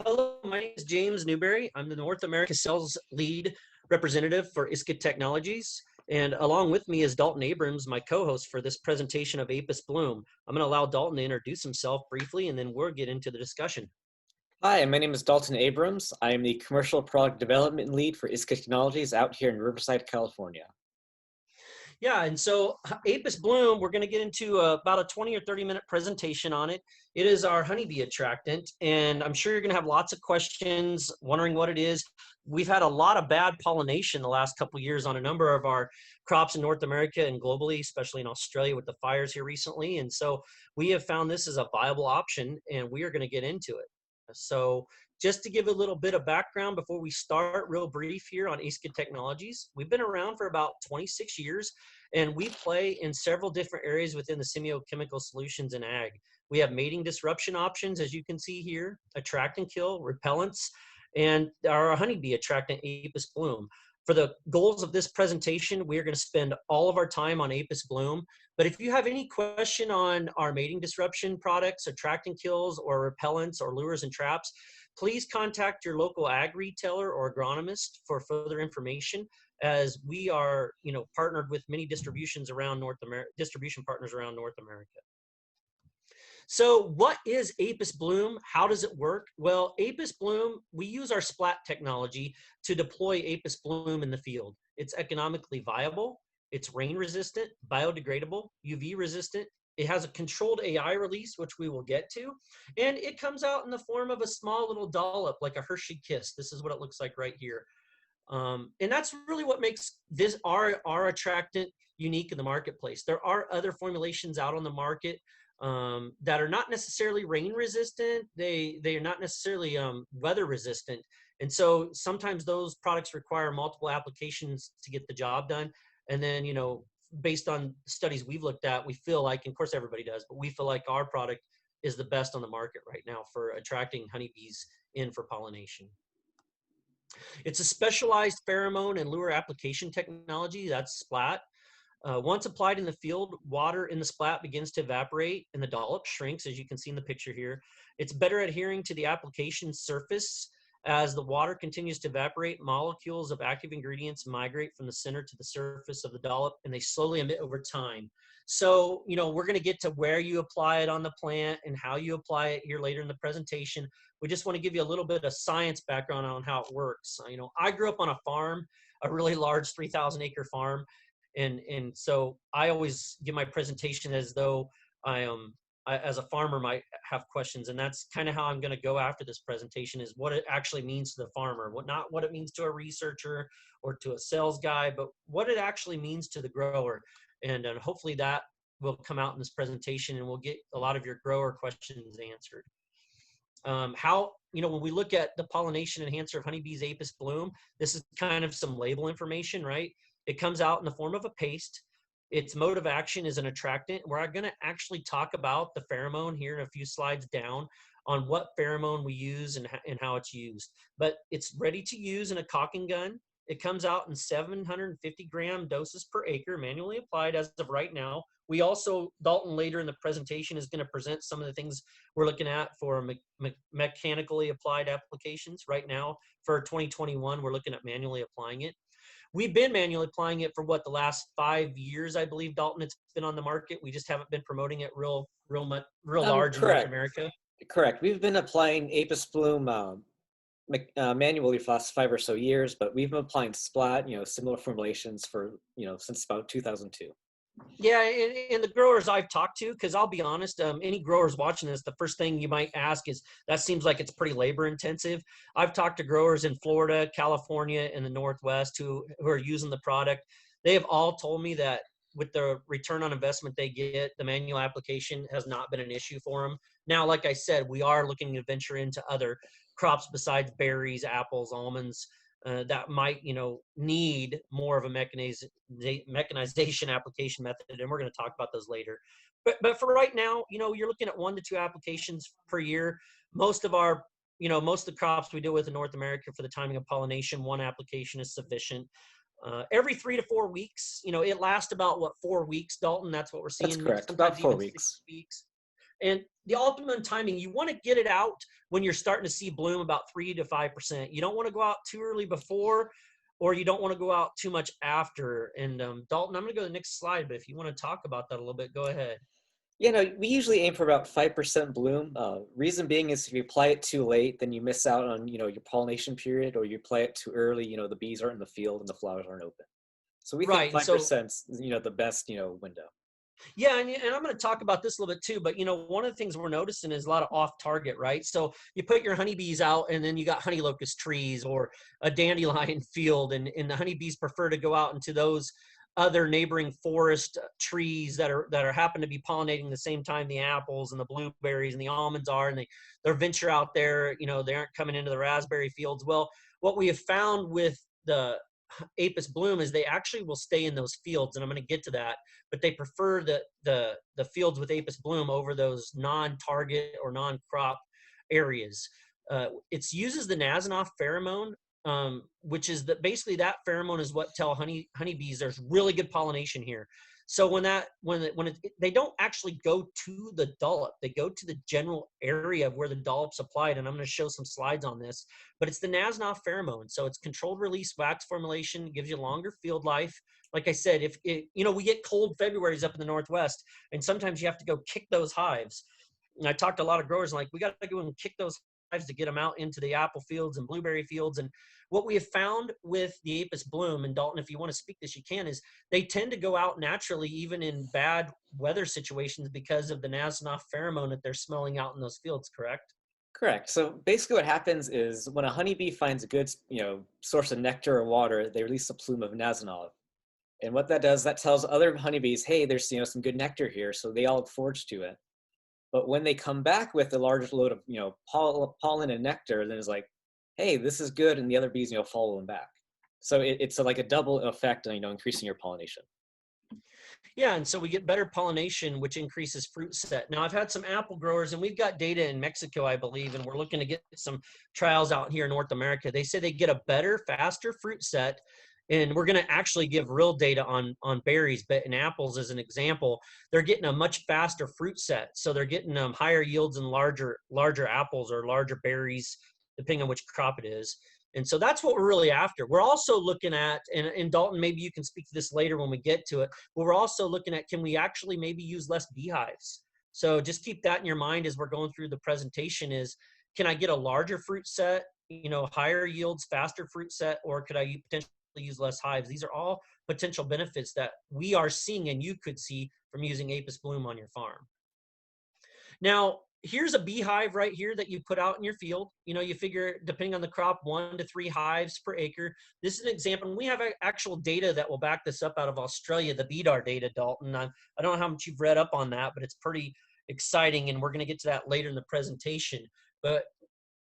Hello, my name is James Newberry. I'm the North America Sales Lead Representative for ISCA Technologies. And along with me is Dalton Abrams, my co-host for this presentation of Apis Bloom. I'm going to allow Dalton to introduce himself briefly, and then we'll get into the discussion. Hi, my name is Dalton Abrams. I am the Commercial Product Development Lead for ISCA Technologies out here in Riverside, California. Yeah, and so Apis Bloom, we're going to get into about a 20 or 30-minute presentation on it. It is our honeybee attractant, and I'm sure you're going to have lots of questions, wondering what it is. We've had a lot of bad pollination the last couple of years on a number of our crops in North America and globally, especially in Australia with the fires here recently. And so we have found this as a viable option, and we are going to get into it. So just to give a little bit of background before we start, real brief here on ISCA Technologies. We've been around for about 26 years, and we play in several different areas within the semiochemical solutions in ag. We have mating disruption options, as you can see here, attract and kill, repellents, and our honeybee attractant, Apis Bloom. For the goals of this presentation, we are going to spend all of our time on Apis Bloom. But if you have any question on our mating disruption products, attract and kills, or repellents, or lures and traps, please contact your local ag retailer or agronomist for further information, as we are, partnered with many distribution partners around North America. So what is Apis Bloom? How does it work? Well, Apis Bloom, we use our SPLAT technology to deploy Apis Bloom in the field. It's economically viable, it's rain resistant, biodegradable, UV resistant. It has a controlled AI release, which we will get to, and it comes out in the form of a small little dollop, like a Hershey Kiss. This is what it looks like right here. And that's really what makes this our attractant unique in the marketplace. There are other formulations out on the market that are not necessarily rain resistant. They are not necessarily weather resistant. And so sometimes those products require multiple applications to get the job done. And then, based on studies we've looked at, we feel like, and of course everybody does, but we feel like our product is the best on the market right now for attracting honeybees in for pollination. It's a specialized pheromone and lure application technology, that's SPLAT. Once applied in the field, water in the SPLAT begins to evaporate and the dollop shrinks, as you can see in the picture here. It's better adhering to the application surface. As the water continues to evaporate, molecules of active ingredients migrate from the center to the surface of the dollop, and they slowly emit over time. So, we're going to get to where you apply it on the plant and how you apply it here later in the presentation. We just want to give you a little bit of science background on how it works. I grew up on a farm, a really large 3,000-acre farm. And so I always give my presentation as though I as a farmer might have questions, and that's kind of how I'm going to go after this presentation, is what it actually means to the farmer, not what it means to a researcher or to a sales guy, but what it actually means to the grower. And hopefully that will come out in this presentation, and we'll get a lot of your grower questions answered. When we look at the pollination enhancer of honeybees Apis Bloom, this is kind of some label information, right? It comes out in the form of a paste. Its mode of action is an attractant. We're going to actually talk about the pheromone here in a few slides down on what pheromone we use and how it's used. But it's ready to use in a caulking gun. It comes out in 750-gram doses per acre, manually applied as of right now. We also, Dalton later in the presentation is going to present some of the things we're looking at for mechanically applied applications. Right now, for 2021, we're looking at manually applying it. We've been manually applying it for the last 5 years, I believe, Dalton. It's been on the market. We just haven't been promoting it real large in North America. Correct. We've been applying Apis Bloom manually for the last 5 or so years, but we've been applying SPLAT, similar formulations for, since about 2002. Yeah, and the growers I've talked to, because I'll be honest, any growers watching this, the first thing you might ask is, that seems like it's pretty labor intensive. I've talked to growers in Florida, California, and the Northwest who are using the product. They have all told me that with the return on investment they get, the manual application has not been an issue for them. Now, like I said, we are looking to venture into other crops besides berries, apples, almonds, that might, need more of a mechanization application method, and we're going to talk about those later. But for right now, you're looking at 1 to 2 applications per year. Most of the crops we deal with in North America for the timing of pollination, 1 application is sufficient. Every 3 to 4 weeks, it lasts about 4 weeks, Dalton. That's what we're seeing. That's correct. Sometimes about 4 even weeks. 6 weeks. And the optimum timing, you want to get it out when you're starting to see bloom about 3 to 5%. You don't want to go out too early before, or you don't want to go out too much after. And Dalton, I'm going to go to the next slide, but if you want to talk about that a little bit, go ahead. Yeah, no, we usually aim for about 5% bloom. Reason being is if you apply it too late, then you miss out on, your pollination period, or you apply it too early, the bees aren't in the field and the flowers aren't open. So we think Right. And so 5% is, the best, window. yeah, and I'm going to talk about this a little bit too, but one of the things we're noticing is a lot of off target, right? So you put your honeybees out and then you got honey locust trees or a dandelion field, and the honeybees prefer to go out into those other neighboring forest trees that are happen to be pollinating the same time the apples and the blueberries and the almonds are, and they're venture out there, they aren't coming into the raspberry fields. Well, what we have found with the Apis bloom is they actually will stay in those fields, and I'm going to get to that, but they prefer the fields with Apis bloom over those non-target or non-crop areas. It uses the Nasonov pheromone, which is basically that pheromone is what tell honeybees there's really good pollination here. So they don't actually go to the dollop, they go to the general area of where the dollop's applied, and I'm going to show some slides on this. But it's the Nasonov pheromone, so it's controlled release wax formulation, gives you longer field life. Like I said, if we get cold Februarys up in the Northwest, and sometimes you have to go kick those hives. And I talked to a lot of growers, and like, we got to go and kick those hives to get them out into the apple fields and blueberry fields. And what we have found with the Apis bloom, and Dalton, if you want to speak this, you can, is they tend to go out naturally even in bad weather situations because of the Nasonov pheromone that they're smelling out in those fields, correct? Correct. So basically what happens is when a honeybee finds a good, source of nectar or water, they release a plume of Nasonov. And what that does, that tells other honeybees, hey, there's, some good nectar here. So they all look forward to it. But when they come back with a large load of, pollen and nectar, then it's like, hey, this is good. And the other bees, follow them back. So it's like a double effect on, increasing your pollination. Yeah, and so we get better pollination, which increases fruit set. Now, I've had some apple growers, and we've got data in Mexico, I believe, and we're looking to get some trials out here in North America. They say they get a better, faster fruit set, and we're going to actually give real data on berries, but in apples, as an example, they're getting a much faster fruit set. So they're getting higher yields and larger apples or larger berries, depending on which crop it is. And so that's what we're really after. We're also looking at, and Dalton, maybe you can speak to this later when we get to it, but we're also looking at, can we actually maybe use less beehives? So just keep that in your mind as we're going through the presentation is, can I get a larger fruit set, higher yields, faster fruit set, or could I potentially use less hives? These are all potential benefits that we are seeing and you could see from using Apis bloom on your farm. Now, here's a beehive right here that you put out in your field. You figure, depending on the crop, 1 to 3 hives per acre. This is an example. And we have actual data that will back this up out of Australia, the BEDAR data, Dalton. I don't know how much you've read up on that, but it's pretty exciting, and we're going to get to that later in the presentation. But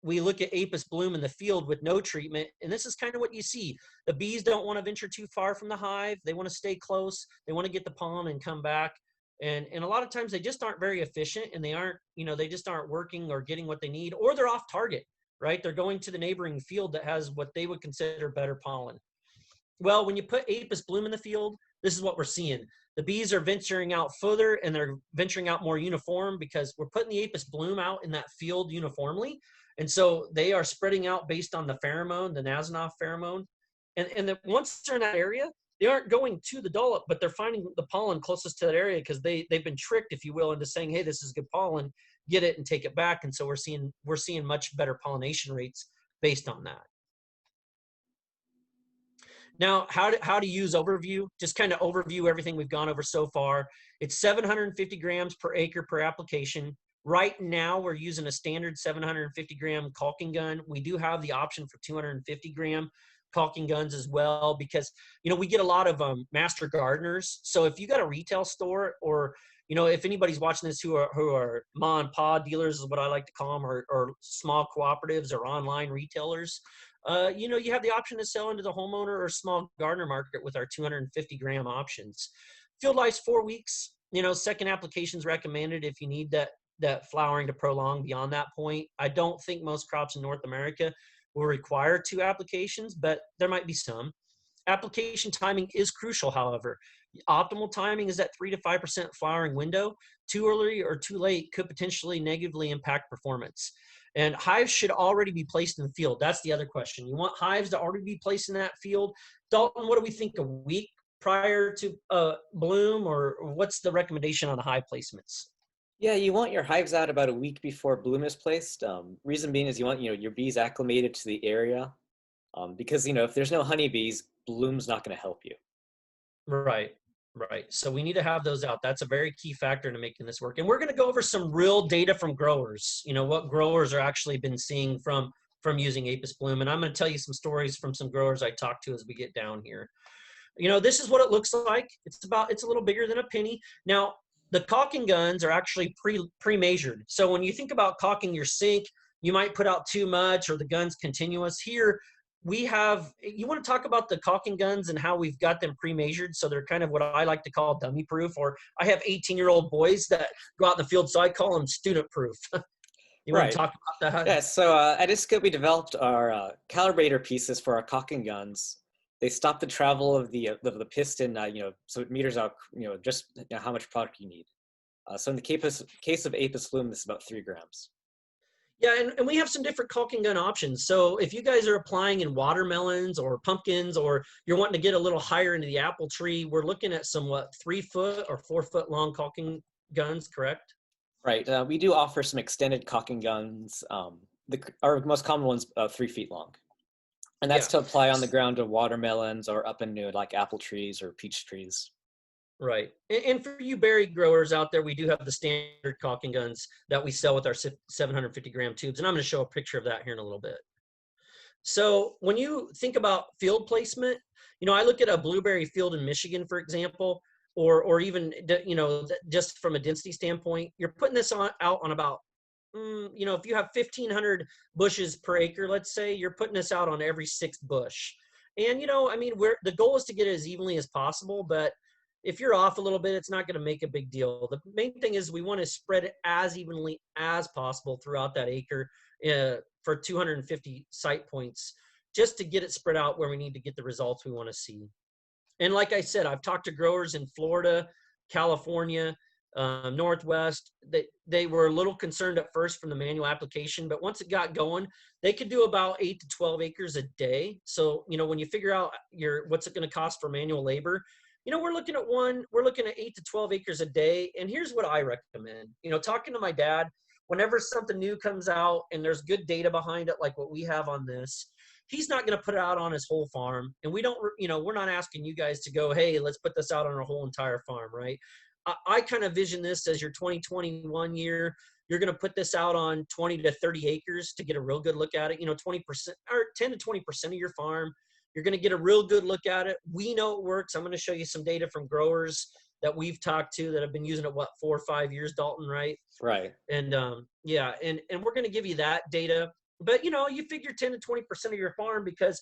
we look at Apis bloom in the field with no treatment, and this is kind of what you see. The bees don't want to venture too far from the hive. They want to stay close. They want to get the pollen and come back. And a lot of times they just aren't very efficient, and they aren't, they just aren't working or getting what they need, or they're off target, right? They're going to the neighboring field that has what they would consider better pollen. Well, when you put Apis bloom in the field, this is what we're seeing. The bees are venturing out further, and they're venturing out more uniform because we're putting the Apis bloom out in that field uniformly. And so they are spreading out based on the pheromone, the Nasonov pheromone. And then once they're in that area, they aren't going to the dollop, but they're finding the pollen closest to that area because they've been tricked, if you will, into saying, hey, this is good pollen, get it and take it back. And so we're seeing much better pollination rates based on that. Now, how to use overview, just kind of overview everything we've gone over so far. It's 750 grams per acre per application. Right now, we're using a standard 750 gram caulking gun. We do have the option for 250 gram caulking guns as well, because we get a lot of master gardeners. So if you got a retail store, or if anybody's watching this who are ma and pa dealers is what I like to call them, or small cooperatives or online retailers, you have the option to sell into the homeowner or small gardener market with our 250 gram options. Field life's 4 weeks. Second application's recommended if you need that flowering to prolong beyond that point. I don't think most crops in North America will require 2 applications, but there might be some. Application timing is crucial, however. Optimal timing is that 3 to 5% flowering window. Too early or too late could potentially negatively impact performance. And hives should already be placed in the field. That's the other question. You want hives to already be placed in that field. Dalton, what do we think, a week prior to bloom, or what's the recommendation on the hive placements? Yeah, you want your hives out about a week before bloom is placed. Reason being is you want your bees acclimated to the area, because if there's no honeybees, bloom's not going to help you. Right, right. So we need to have those out. That's a very key factor to making this work. And we're going to go over some real data from growers. What growers are actually been seeing from using Apis bloom. And I'm going to tell you some stories from some growers I talked to as we get down here. This is what it looks like. It's a little bigger than a penny. Now, the caulking guns are actually pre-measured. So when you think about caulking your sink, you might put out too much or the gun's continuous. Here, you want to talk about the caulking guns and how we've got them pre-measured. So they're kind of what I like to call dummy proof, or I have 18-year-old boys that go out in the field, so I call them student proof. You want to talk about that? Yeah, so at ISCA, we developed our calibrator pieces for our caulking guns. They stop the travel of the piston, so it meters out, just how much product you need. So in the case of Apis bloom, this is about 3 grams. Yeah, and we have some different caulking gun options. So if you guys are applying in watermelons or pumpkins, or you're wanting to get a little higher into the apple tree, we're looking at some 3-foot or 4-foot long caulking guns, correct? Right. We do offer some extended caulking guns. Our most common one's 3 feet long. And that's to apply on the ground to watermelons or up into like apple trees or peach trees. Right. And for you berry growers out there, we do have the standard caulking guns that we sell with our 750-gram tubes. And I'm going to show a picture of that here in a little bit. So when you think about field placement, I look at a blueberry field in Michigan, for example, or even, just from a density standpoint, you're putting this out on about, if you have 1,500 bushes per acre, let's say, you're putting this out on every 6th bush. And, the goal is to get it as evenly as possible, but if you're off a little bit, it's not going to make a big deal. The main thing is we want to spread it as evenly as possible throughout that acre for 250 site points, just to get it spread out where we need to get the results we want to see. And like I said, I've talked to growers in Florida, California, Northwest. They were a little concerned at first from the manual application, but once it got going, they could do about 8 to 12 acres a day. So, when you figure out what's it going to cost for manual labor, we're looking at 8 to 12 acres a day. And here's what I recommend. Talking to my dad, whenever something new comes out and there's good data behind it, like what we have on this, he's not going to put it out on his whole farm. And we're not asking you guys to go, hey, let's put this out on our whole entire farm, right? I kind of vision this as your 2021 year. You're going to put this out on 20 to 30 acres to get a real good look at it. 20% or 10 to 20% of your farm. You're going to get a real good look at it. We know it works. I'm going to show you some data from growers that we've talked to that have been using it, 4 or 5 years, Dalton, right? Right. And and we're going to give you that data. But, you figure 10 to 20% of your farm, because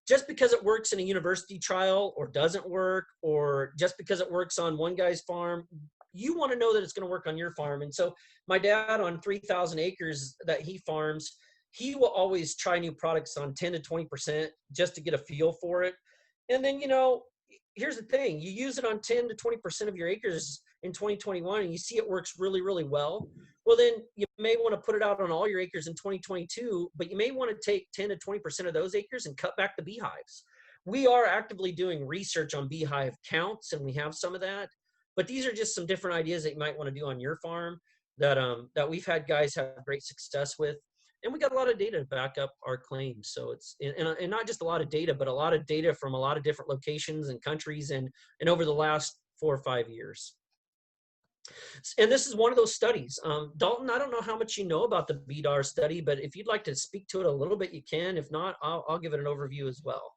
just because it works in a university trial or doesn't work, or just because it works on one guy's farm, you want to know that it's going to work on your farm. And so my dad, on 3,000 acres that he farms, he will always try new products on 10 to 20% just to get a feel for it. And then, here's the thing. You use it on 10 to 20% of your acres in 2021 and you see it works really, really well. Well, then you may want to put it out on all your acres in 2022, but you may want to take 10 to 20% of those acres and cut back the beehives. We are actively doing research on beehive counts, and we have some of that. But these are just some different ideas that you might want to do on your farm that we've had guys have great success with. And we got a lot of data to back up our claims. So it's, and not just a lot of data, but a lot of data from a lot of different locations and countries and over the last 4 or 5 years. And this is one of those studies. Dalton, I don't know how much you know about the BDAR study, but if you'd like to speak to it a little bit, you can. If not, I'll give it an overview as well.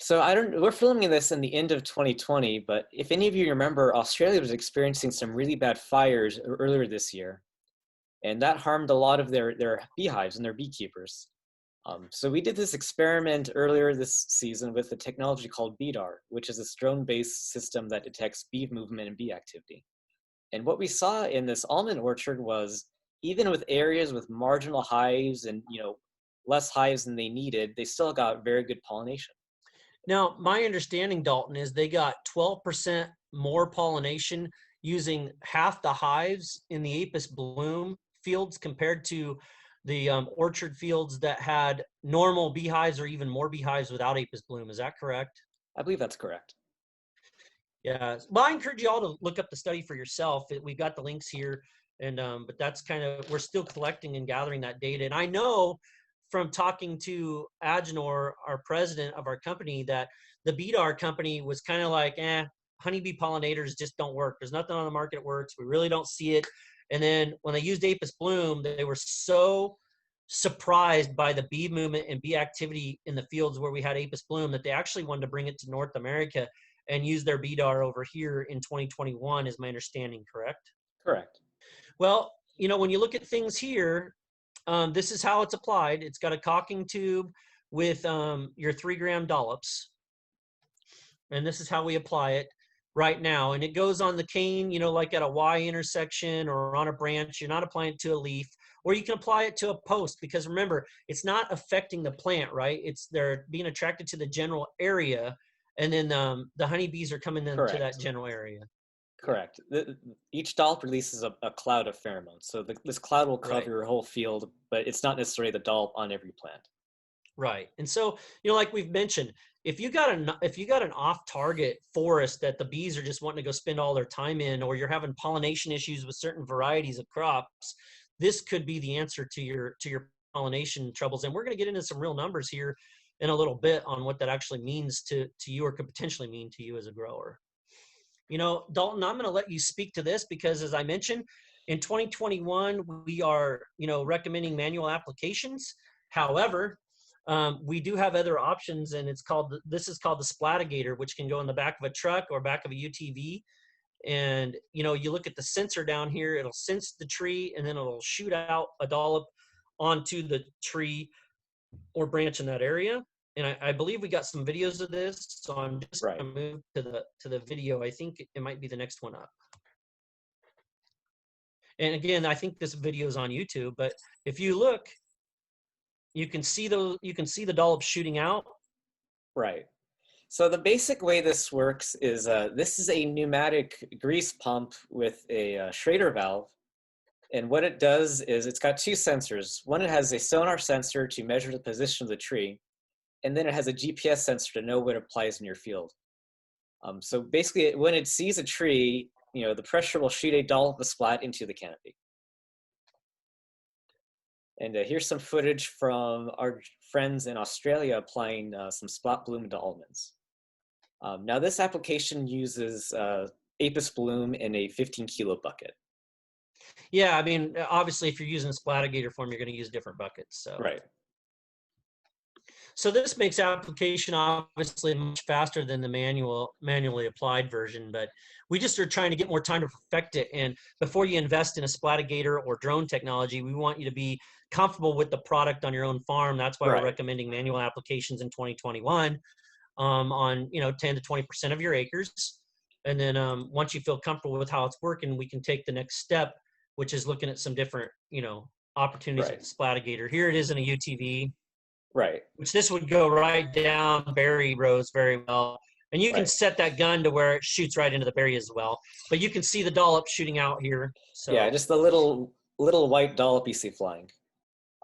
So we're filming this in the end of 2020, but if any of you remember, Australia was experiencing some really bad fires earlier this year. And that harmed a lot of their beehives and their beekeepers. So we did this experiment earlier this season with a technology called BDAR, which is a drone-based system that detects bee movement and bee activity. And what we saw in this almond orchard was, even with areas with marginal hives and less hives than they needed, they still got very good pollination. Now, my understanding, Dalton, is they got 12% more pollination using half the hives in the Apis bloom fields compared to the orchard fields that had normal beehives or even more beehives without Apis bloom. Is that correct? I believe that's correct. Yeah. Well, I encourage you all to look up the study for yourself. We've got the links here, and but that's kind of, we're still collecting and gathering that data. And I know from talking to Agenor, our president of our company, that the BDAR company was kind of like, honeybee pollinators just don't work. There's nothing on the market that works. We really don't see it. And then when they used Apis bloom, they were so surprised by the bee movement and bee activity in the fields where we had Apis bloom that they actually wanted to bring it to North America and use their BDAR over here in 2021, is my understanding, correct? Correct. Well, when you look at things here, this is how it's applied. It's got a caulking tube with your 3-gram dollops. And this is how we apply it right now. And it goes on the cane, like at a Y intersection or on a branch. You're not applying it to a leaf. Or you can apply it to a post, because remember, it's not affecting the plant, right? They're being attracted to the general area, and then the honeybees are coming into that general area. Correct. Each dollop releases a cloud of pheromones. So this cloud will cover your whole field, but it's not necessarily the dollop on every plant. Right. And so, like we've mentioned, if you got an off-target forest that the bees are just wanting to go spend all their time in, or you're having pollination issues with certain varieties of crops, this could be the answer to your pollination troubles. And we're going to get into some real numbers here in a little bit on what that actually means to you, or could potentially mean to you as a grower. Dalton, I'm going to let you speak to this because, as I mentioned, in 2021, we are, recommending manual applications. However, we do have other options, and this is called the Splatigator, which can go in the back of a truck or back of a UTV. And, you look at the sensor down here, it'll sense the tree, and then it'll shoot out a dollop onto the tree or branch in that area. And I believe we got some videos of this, so I'm just going to move to the video. I think it might be the next one up. And again, I think this video is on YouTube, but if you look, you can see the dollop shooting out. Right. So the basic way this works is this is a pneumatic grease pump with a Schrader valve. And what it does is it's got 2 sensors. One, it has a sonar sensor to measure the position of the tree. And then it has a GPS sensor to know what applies in your field. So basically, when it sees a tree, the pressure will shoot a dollop of splat into the canopy. And here's some footage from our friends in Australia applying some splat bloom to almonds. Now this application uses Apis bloom in a 15-kilo bucket. Yeah, I mean, obviously, if you're using Splatigator form, you're going to use different buckets. So. Right. So this makes application obviously much faster than the manually applied version, but we just are trying to get more time to perfect it. And before you invest in a Splatigator or drone technology, we want you to be comfortable with the product on your own farm. That's why we're recommending manual applications in 2021 on 10 to 20% of your acres. And then once you feel comfortable with how it's working, we can take the next step, which is looking at some different opportunities with the Splatigator. Here it is in a UTV. Right. Which this would go right down berry rows very well. And you can set that gun to where it shoots right into the berry as well. But you can see the dollop shooting out here. So. Yeah, just the little white dollop you see flying.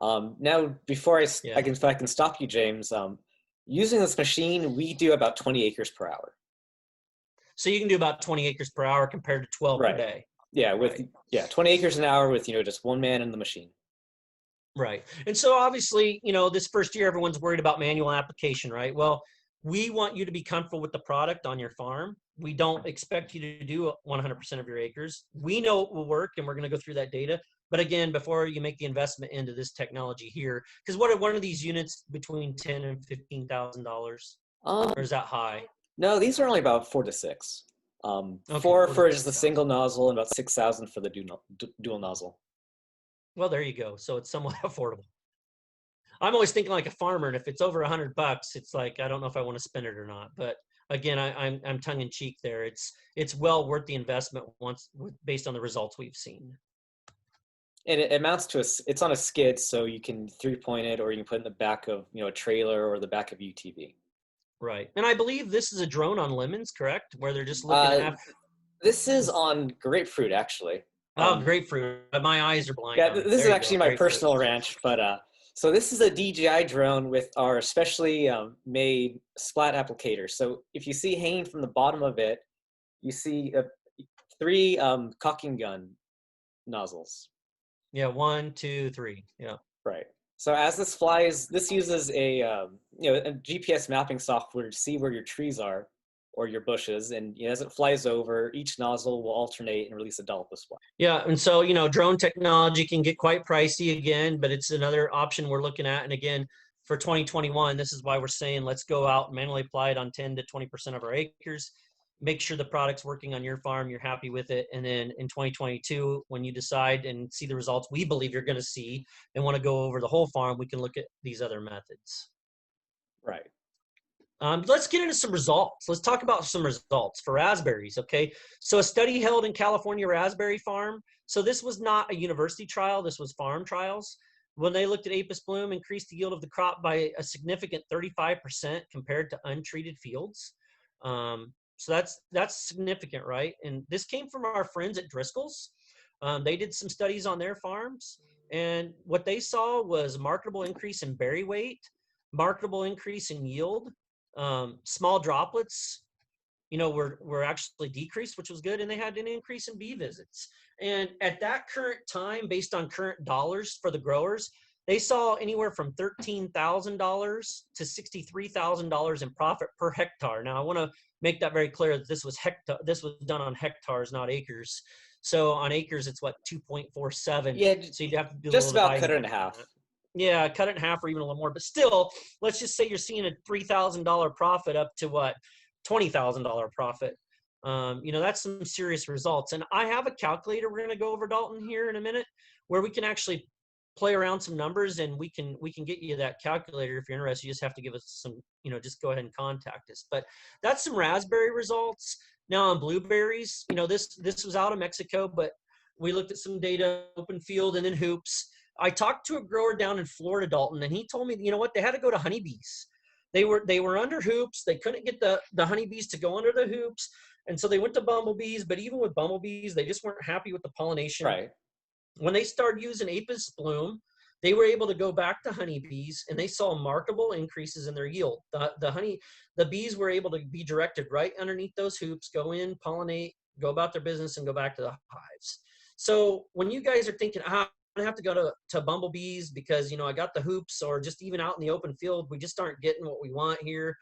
Now, before if I can stop you, James, using this machine, we do about 20 acres per hour. So you can do about 20 acres per hour compared to 12 per day. Yeah, 20 acres an hour with just one man in the machine. Right. And so obviously, this first year, everyone's worried about manual application, right? Well, we want you to be comfortable with the product on your farm. We don't expect you to do 100% of your acres. We know it will work, and we're going to go through that data. But again, before you make the investment into this technology here, because what are one of these units between $10,000 and $15,000? Or is that high? No, these are only about 4 to 6. Okay, 4 for just the single nozzle, and about 6,000 for the dual nozzle. Well, there you go. So it's somewhat affordable. I'm always thinking like a farmer, and if it's over $100, it's like, I don't know if I want to spend it or not. But again, I'm tongue in cheek there. It's well worth the investment based on the results we've seen. And it amounts to it's on a skid, so you can 3-point it, or you can put it in the back of a trailer or the back of UTV. Right. And I believe this is a drone on lemons, correct? Where they're just looking Uh, at, this is on grapefruit, actually. oh, Um, grapefruit. My eyes are blind yeah, on it. this is There you go, actually my grapefruit. personal ranch, but so this is a DJI drone with our specially made SPLAT applicator. So if you see hanging from the bottom of it, you see three caulking gun nozzles. Yeah, 1, 2, 3. Yeah. Right. So as this flies, this uses a a GPS mapping software to see where your trees are or your bushes, and as it flies over, each nozzle will alternate and release a dollop of splat. Yeah, and so, drone technology can get quite pricey again, but it's another option we're looking at. And again, for 2021, this is why we're saying let's go out and manually apply it on 10 to 20% of our acres. Make sure the product's working on your farm, you're happy with it. And then in 2022, when you decide and see the results we believe you're going to see and want to go over the whole farm, we can look at these other methods. Right. Let's get into some results. Let's talk about some results for raspberries, okay? So a study held in California raspberry farm. So this was not a university trial. This was farm trials. When they looked at Apis bloom, increased the yield of the crop by a significant 35% compared to untreated fields. So that's significant, right? And this came from our friends at Driscoll's. They did some studies on their farms, and what they saw was marketable increase in berry weight, marketable increase in yield, small droplets, were actually decreased, which was good, and they had an increase in bee visits. And at that current time, based on current dollars for the growers, they saw anywhere from $13,000 to $63,000 in profit per hectare. Now, I want to make that very clear that this was done on hectares, not acres. So on acres, it's what, 2.47. Yeah, So you'd have to do a just little about cut dividing. it in half. Yeah, cut it in half or even a little more. But still, let's just say you're seeing a $3,000 profit up to what, $20,000 profit. That's some serious results. And I have a calculator we're going to go over, Dalton, here in a minute, where we can actually play around some numbers, and we can get you that calculator if you're interested. You just have to give us some, just go ahead and contact us. But that's some raspberry results. Now on blueberries, this was out of Mexico, but we looked at some data, open field and then hoops. I talked to a grower down in Florida, Dalton, and he told me, you know what, they had to go to honeybees. They were under hoops. They couldn't get the honeybees to go under the hoops. And so they went to bumblebees, but even with bumblebees, they just weren't happy with the pollination. Right. When they started using Apis bloom, they were able to go back to honeybees, and they saw markable increases in their yield. The bees were able to be directed right underneath those hoops, go in, pollinate, go about their business, and go back to the hives. So when you guys are thinking, I have to go to bumblebees because I got the hoops, or just even out in the open field, we just aren't getting what we want here.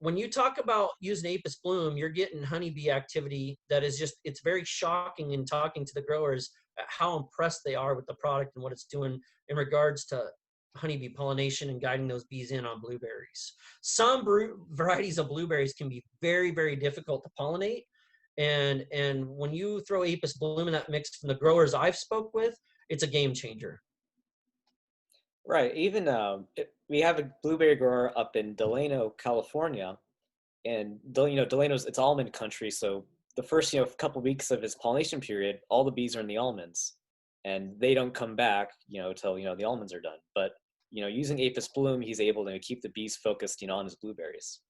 When you talk about using Apis bloom, you're getting honeybee activity that is just, it's very shocking in talking to the growers at how impressed they are with the product and what it's doing in regards to honeybee pollination and guiding those bees in on blueberries. Some varieties of blueberries can be very, very difficult to pollinate. And when you throw Apis bloom in that mix from the growers I've spoke with, it's a game changer. Right. Even we have a blueberry grower up in Delano, California, and Delano's, it's almond country. So the first couple weeks of his pollination period, all the bees are in the almonds, and they don't come back till the almonds are done. But using Apis bloom, he's able to keep the bees focused on his blueberries.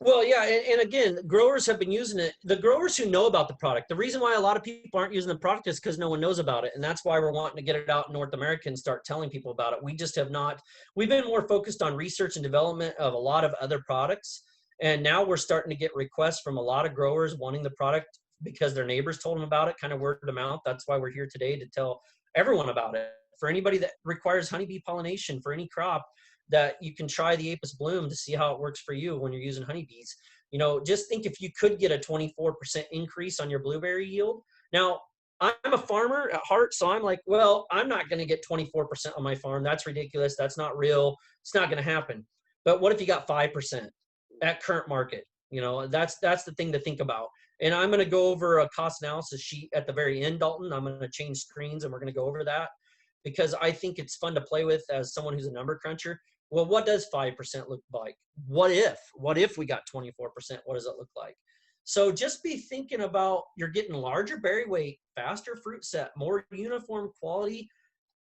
Well, yeah, and again, growers have been using it. The growers who know about the product, the reason why a lot of people aren't using the product is because no one knows about it. And that's why we're wanting to get it out in North America and start telling people about it. We just have not. We've been more focused on research and development of a lot of other products. And now we're starting to get requests from a lot of growers wanting the product because their neighbors told them about it, kind of word of mouth. That's why we're here today, to tell everyone about it. For anybody that requires honeybee pollination for any crop, that you can try the Apis bloom to see how it works for you when you're using honeybees. Just think if you could get a 24% increase on your blueberry yield. Now, I'm a farmer at heart, so I'm like, well, I'm not going to get 24% on my farm. That's ridiculous. That's not real. It's not going to happen. But what if you got 5% at current market? That's the thing to think about. And I'm going to go over a cost analysis sheet at the very end, Dalton. I'm going to change screens, and we're going to go over that because I think it's fun to play with as someone who's a number cruncher. Well, what does 5% look like? What if we got 24%? What does it look like? So just be thinking about, you're getting larger berry weight, faster fruit set, more uniform quality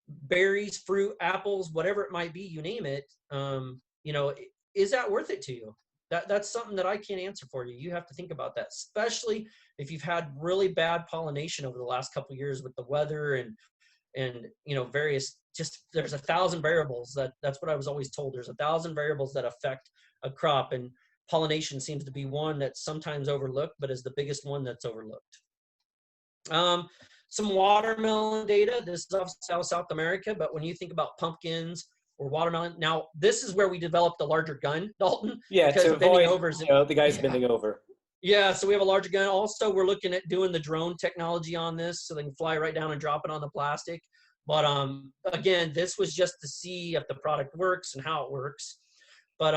berries, fruit, apples, whatever it might be, you name it. is that worth it to you? That's something that I can't answer for you. You have to think about that, especially if you've had really bad pollination over the last couple of years with the weather and various, just there's 1,000 variables. That's what I was always told. There's 1,000 variables that affect a crop, and pollination seems to be one that's sometimes overlooked, but is the biggest one that's overlooked. Some watermelon data. This is off South America, but when you think about pumpkins or watermelon, now this is where we developed the larger gun, Dalton. Yeah, because to bending avoid over is, the guys yeah. bending over. Yeah, so we have a larger gun. Also, we're looking at doing the drone technology on this, so they can fly right down and drop it on the plastic. But again, this was just to see if the product works and how it works. But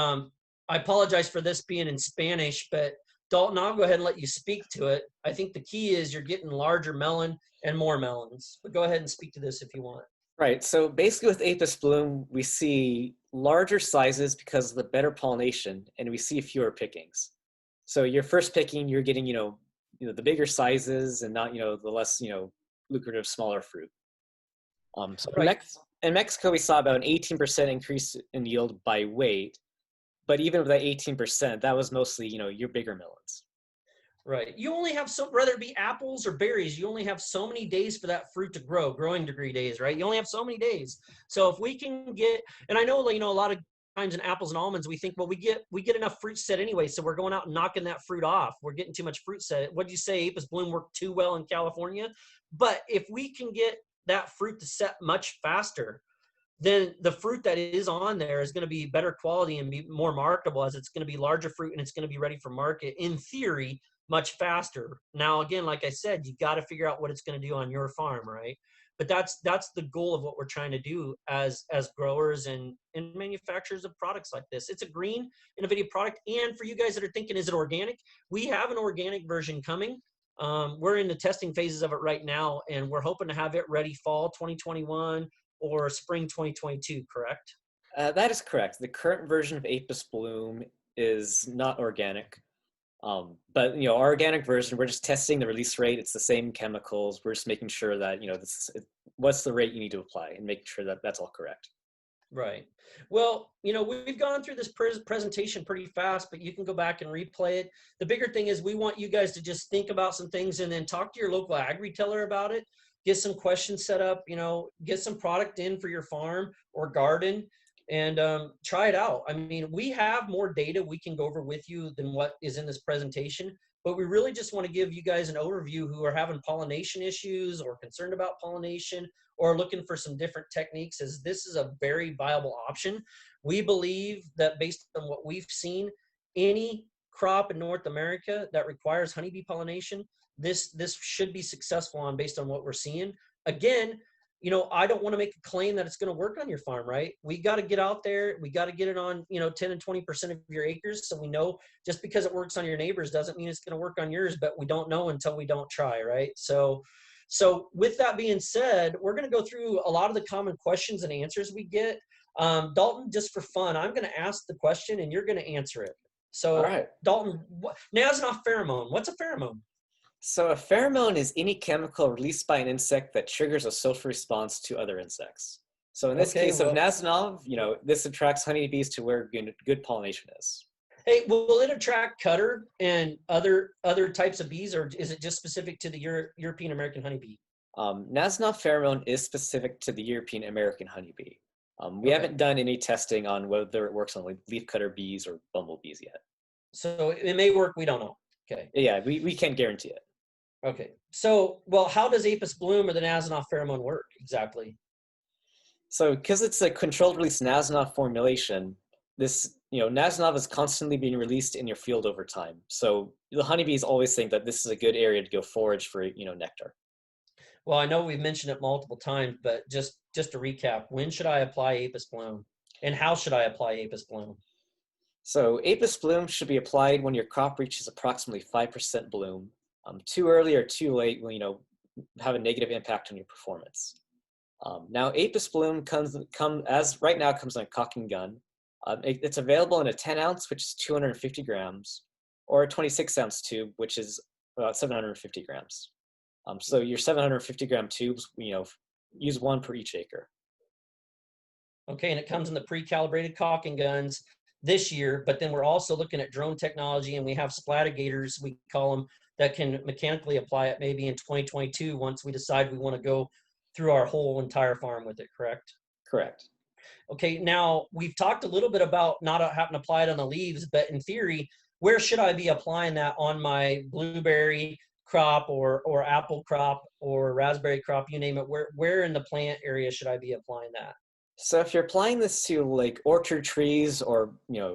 I apologize for this being in Spanish, but Dalton, I'll go ahead and let you speak to it. I think the key is you're getting larger melon and more melons. But go ahead and speak to this if you want. Right. So basically with Apis bloom, we see larger sizes because of the better pollination, and we see fewer pickings. So your first picking, you're getting, the bigger sizes and not, the less, lucrative, smaller fruit. So Right. in Mexico, we saw about an 18% increase in yield by weight. But even with that 18%, that was mostly, your bigger melons. Right. You only have whether it be apples or berries, you only have so many days for that fruit to grow, growing degree days, right? You only have so many days. So if we can get, and I know, a lot of times in apples and almonds, we think, well, we get enough fruit set anyway, so we're going out and knocking that fruit off. We're getting too much fruit set. What did you say? Apis bloom worked too well in California? But if we can get that fruit to set much faster, then the fruit that is on there is going to be better quality and be more marketable, as it's going to be larger fruit and it's going to be ready for market, in theory, much faster. Now, again, like I said, you got to figure out what it's going to do on your farm, right? But that's the goal of what we're trying to do as growers and manufacturers of products like this. It's a green, innovative product. And for you guys that are thinking, is it organic? We have an organic version coming. We're in the testing phases of it right now, and we're hoping to have it ready fall 2021 or spring 2022, correct? That is correct. The current version of Apis bloom is not organic. But our organic version, we're just testing the release rate. It's the same chemicals. We're just making sure that what's the rate you need to apply, and making sure that that's all correct. Right. Well, we've gone through this presentation pretty fast, but you can go back and replay it. The bigger thing is we want you guys to just think about some things and then talk to your local ag retailer about it. Get some questions set up. Get some product in for your farm or garden, and try it out. I mean, we have more data we can go over with you than what is in this presentation, but we really just want to give you guys an overview who are having pollination issues or concerned about pollination or looking for some different techniques, as this is a very viable option. We believe that based on what we've seen, any crop in North America that requires honeybee pollination, this should be successful on, based on what we're seeing. Again, I don't want to make a claim that it's going to work on your farm, right? We got to get out there. We got to get it on, 10 and 20% of your acres. So we know, just because it works on your neighbors doesn't mean it's going to work on yours, but we don't know until we don't try, right? So with that being said, we're going to go through a lot of the common questions and answers we get. Dalton, just for fun, I'm going to ask the question and you're going to answer it. So, all right. Dalton, Nasonov pheromone. What's a pheromone? So a pheromone is any chemical released by an insect that triggers a social response to other insects. So in this case of Nasonov, this attracts honeybees to where good pollination is. Hey, will it attract cutter and other types of bees, or is it just specific to the European American honeybee? Nasonov pheromone is specific to the European American honeybee. We haven't done any testing on whether it works on leafcutter bees or bumblebees yet. So it may work, we don't know. Okay. Yeah, we can't guarantee it. Okay. So, well, how does Apis bloom or the Nasonov pheromone work exactly? So because it's a controlled release Nasonov formulation, this, Nasonov is constantly being released in your field over time. So the honeybees always think that this is a good area to go forage for, nectar. Well, I know we've mentioned it multiple times, but just to recap, when should I apply Apis bloom? And how should I apply Apis bloom? So Apis bloom should be applied when your crop reaches approximately 5% bloom. Too early or too late will, have a negative impact on your performance. Now, Apis bloom comes right now comes on a caulk and gun. It's available in a 10 ounce, which is 250 grams, or a 26 ounce tube, which is about 750 grams. So your 750 gram tubes, use one per each acre. Okay, and it comes in the pre-calibrated caulking guns this year, but then we're also looking at drone technology, and we have splatigators, we call them, that can mechanically apply it maybe in 2022 once we decide we want to go through our whole entire farm with it, correct? Correct. Okay, now we've talked a little bit about not having to apply it on the leaves, but in theory, where should I be applying that on my blueberry crop or apple crop or raspberry crop, you name it? Where in the plant area should I be applying that? So if you're applying this to like orchard trees or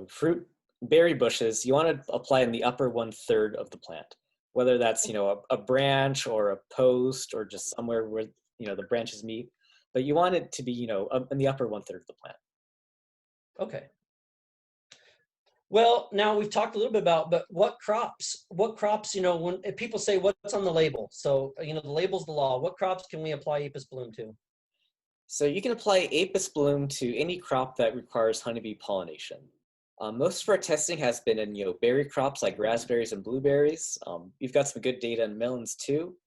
fruit berry bushes, you want to apply in the upper 1/3 of the plant, whether that's a branch or a post or just somewhere where the branches meet. But you want it to be in the upper 1/3 of the plant. Okay. Well, now we've talked a little bit about, but what crops, when if people say what's on the label. So, the label's the law. What crops can we apply Apis bloom to? So you can apply Apis bloom to any crop that requires honeybee pollination. Most of our testing has been in berry crops like raspberries and blueberries. We've got some good data in melons too.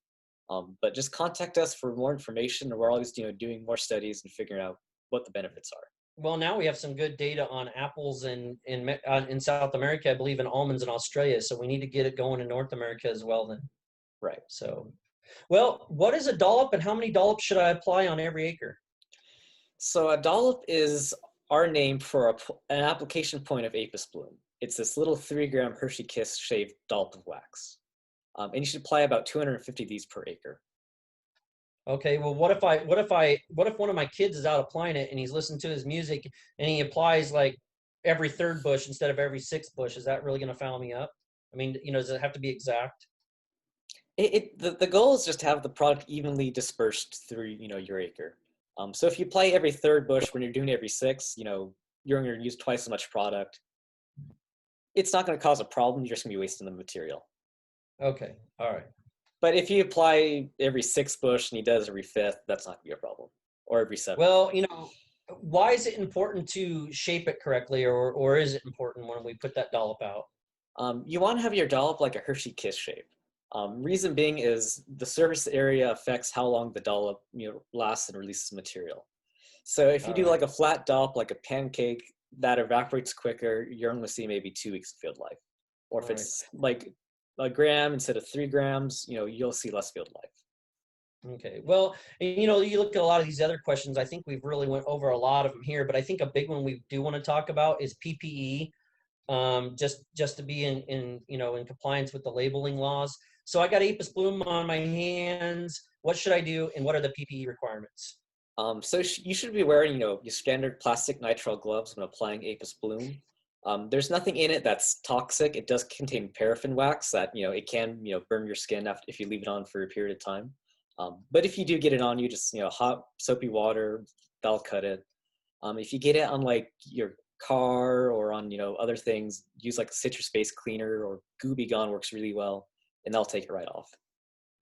But just contact us for more information. We're always doing more studies and figuring out what the benefits are. Well, now we have some good data on apples in South America, I believe, and almonds in Australia. So we need to get it going in North America as well then. Right. So, well, what is a dollop and how many dollops should I apply on every acre? So a dollop is our name for an application point of Apis bloom. It's this little 3-gram Hershey Kiss shaved dollop of wax. And you should apply about 250 of these per acre. Okay, well, what if one of my kids is out applying it and he's listening to his music and he applies like every third bush instead of every sixth bush? Is that really going to foul me up? I mean, does it have to be exact? The goal is just to have the product evenly dispersed through your acre. So if you apply every third bush when you're doing every sixth, you're going to use twice as much product. It's not going to cause a problem. You're just going to be wasting the material. Okay, all right. But if you apply every sixth bush and he does every fifth, that's not going to be a problem. Or every seventh. Well, why is it important to shape it correctly, or is it important when we put that dollop out? You want to have your dollop like a Hershey Kiss shape. Reason being is the surface area affects how long the dollop lasts and releases material. So if you do like a flat dollop, like a pancake, that evaporates quicker, you're going to see maybe 2 weeks of field life. Or if it's like a gram instead of 3 grams, you'll see less field life. Okay. Well, you look at a lot of these other questions. I think we've really went over a lot of them here, but I think a big one we do want to talk about is PPE, just to be in compliance with the labeling laws. So I got Apis bloom on my hands. What should I do, and what are the PPE requirements? So you should be wearing, your standard plastic nitrile gloves when applying Apis bloom. There's nothing in it that's toxic. It does contain paraffin wax that, it can, burn your skin if you leave it on for a period of time. But if you do get it on you, just, hot soapy water, that'll cut it. If you get it on like your car or on, other things, use like a citrus-based cleaner, or Gooby Gone works really well, and that'll take it right off.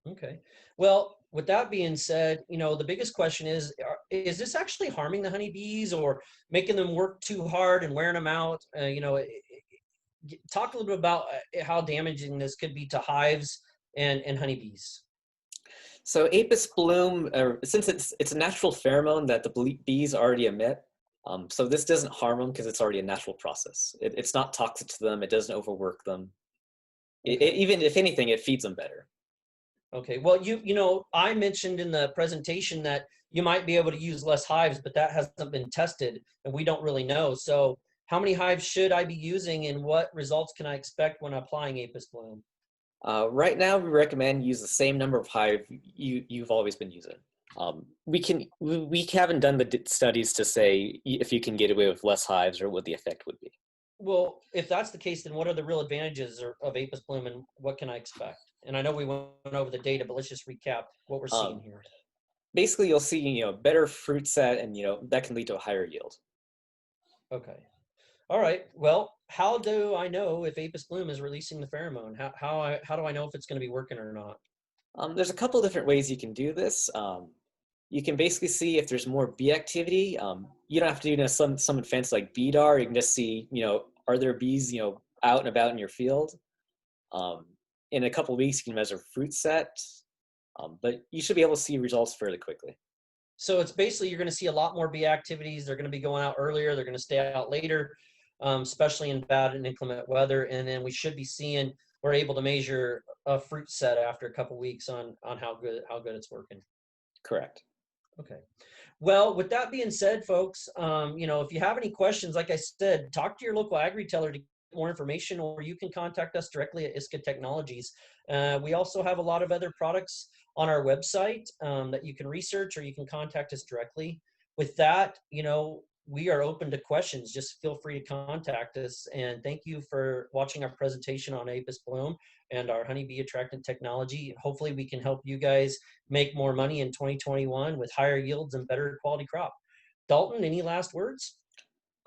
Okay. Well, with that being said, the biggest question is this actually harming the honeybees or making them work too hard and wearing them out? Talk a little bit about how damaging this could be to hives and honeybees. So Apis bloom, since it's a natural pheromone that the bees already emit, so this doesn't harm them because it's already a natural process. It's not toxic to them. It doesn't overwork them. Even if anything, it feeds them better. Okay. Well, I mentioned in the presentation that you might be able to use less hives, but that hasn't been tested and we don't really know. So how many hives should I be using and what results can I expect when applying Apis bloom? Right now, we recommend use the same number of hive you've always been using. We haven't done the studies to say if you can get away with less hives or what the effect would be. Well, if that's the case, then what are the real advantages of Apis bloom and what can I expect? And I know we went over the data, but let's just recap what we're seeing here. Basically, you'll see better fruit set, and that can lead to a higher yield. Okay. All right. Well, how do I know if Apis bloom is releasing the pheromone? How do I know if it's going to be working or not? There's a couple different ways you can do this. You can basically see if there's more bee activity. You don't have to do something fancy like BDAR. You can just see, are there bees, out and about in your field? In a couple of weeks, you can measure fruit set, but you should be able to see results fairly quickly. So it's basically, you're going to see a lot more bee activities. They're going to be going out earlier. They're going to stay out later, especially in bad and inclement weather. And then we should be seeing, we're able to measure a fruit set after a couple weeks on how good it's working. Correct. Okay. Well, with that being said, folks, if you have any questions, like I said, talk to your local agri-retailer to get more information, or you can contact us directly at ISCA Technologies. We also have a lot of other products on our website that you can research, or you can contact us directly. With that, we are open to questions. Just feel free to contact us. And thank you for watching our presentation on Apis bloom and our honeybee attractant technology. Hopefully we can help you guys make more money in 2021 with higher yields and better quality crop. Dalton, any last words?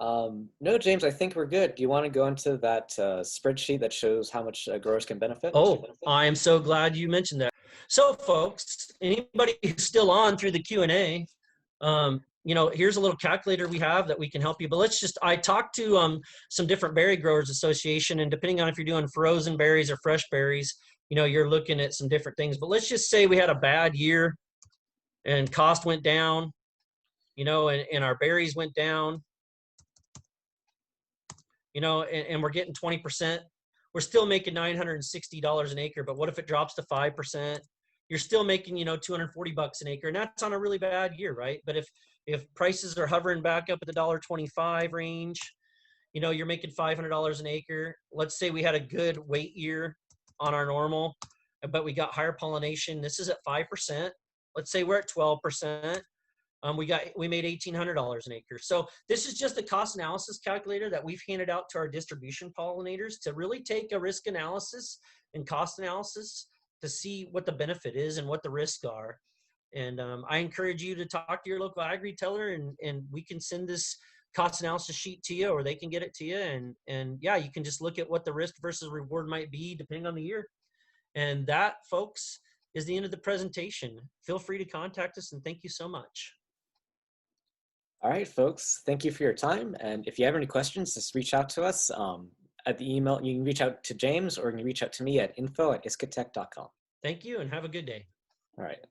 No, James, I think we're good. Do you want to go into that spreadsheet that shows how much growers can benefit? Oh, I am so glad you mentioned that. So folks, anybody who's still on through the Q&A, here's a little calculator we have that we can help you. But I talked to some different berry growers association, and depending on if you're doing frozen berries or fresh berries, you're looking at some different things. But let's just say we had a bad year and cost went down, and our berries went down, and we're getting 20%. We're still making $960 an acre. But what if it drops to 5%? You're still making, $240 an acre, and that's on a really bad year, right? But if prices are hovering back up at the $1.25 range, you're making $500 an acre. Let's say we had a good weight year on our normal, but we got higher pollination. This is at 5%. Let's say we're at 12%. We made $1,800 an acre. So this is just a cost analysis calculator that we've handed out to our distribution pollinators to really take a risk analysis and cost analysis to see what the benefit is and what the risks are. And I encourage you to talk to your local agri-retailer, and we can send this cost analysis sheet to you, or they can get it to you. And yeah, you can just look at what the risk versus reward might be depending on the year. And that, folks, is the end of the presentation. Feel free to contact us, and thank you so much. All right, folks, thank you for your time. And if you have any questions, just reach out to us at the email. You can reach out to James, or you can reach out to me at info@iscatech.com. Thank you, and have a good day. All right.